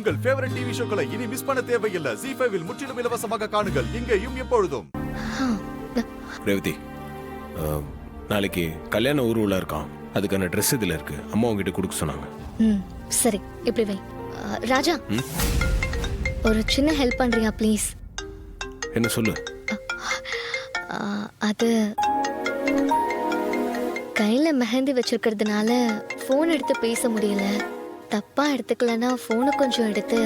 உங்கள் favourite TV ஷோக்களை இனி miss பண்ண தேவையில்லை. ZEE5 இல் முற்றிலும் இலவசமாக காணுங்கள். இங்கேயும் எப்பொழுதும். ரேவதி, நாளைக்கு கல்யாண ஊர்வலம் இருக்கான். அதுக்கான ட்ரெஸ் இதுல இருக்கு. அம்மா உங்ககிட்ட கொடுக்க சொன்னாங்க. சரி, இப்படி வை. ராஜா, ஒரு சின்ன ஹெல்ப் பண்றியா ப்ளீஸ்? என்ன சொல்லு? அது கையில மெஹந்தி வச்சிருக்கிறதுனால போன் எடுத்து பேச முடியல. தப்பா எடுத்துக்கலன்னா போனை கொஞ்சம் எடுத்து.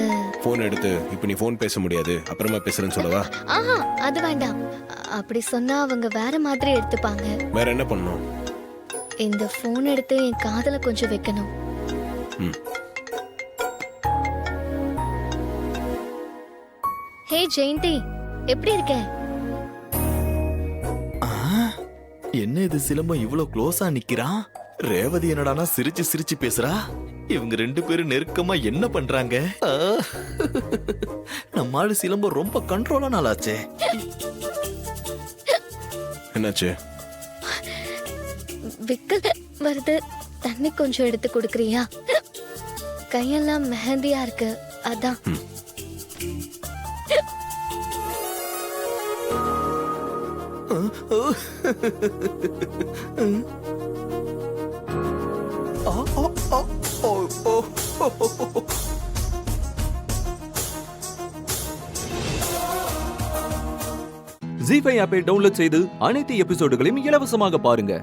போன் எடுத்து இப்ப நீ போன் பேச முடியாது, அப்புறமா பேசுறேன்னு சொல்லவா? ஆஹா, அது வேண்டாம். அப்படி சொன்னா அவங்க வேற மாதிரி எடுத்துப்பாங்க. வேற என்ன பண்ணணும்? இந்த போன் எடுத்து என் காதுல கொஞ்சம் வைக்கணும். ஹே ஜெயந்தி, எப்படி இருக்க? என்ன இது சிலம்பம் இவ்வளவு க்ளோஸா நிக்கிறான்? ரேவதி என்னடானா சிரிச்சு சிரிச்சு பேசுறா. இவங்க ரெண்டு பேரும் நெருக்கமா என்ன பண்றாங்க? நம்மால சிலம்பம் ரொம்ப கண்ட்ரோலான ஆளாச்சே. என்னாச்சு? விக்கல் வருது. தண்ணி கொஞ்சம் எடுத்து கொடுக்கறியா? கையெல்லாம் மெஹந்தியா இருக்கு, அதான். ZEE5 ஆப்பை டவுன்லோட் செய்து அனைத்து எபிசோடுகளையும் இலவசமாக பாருங்க.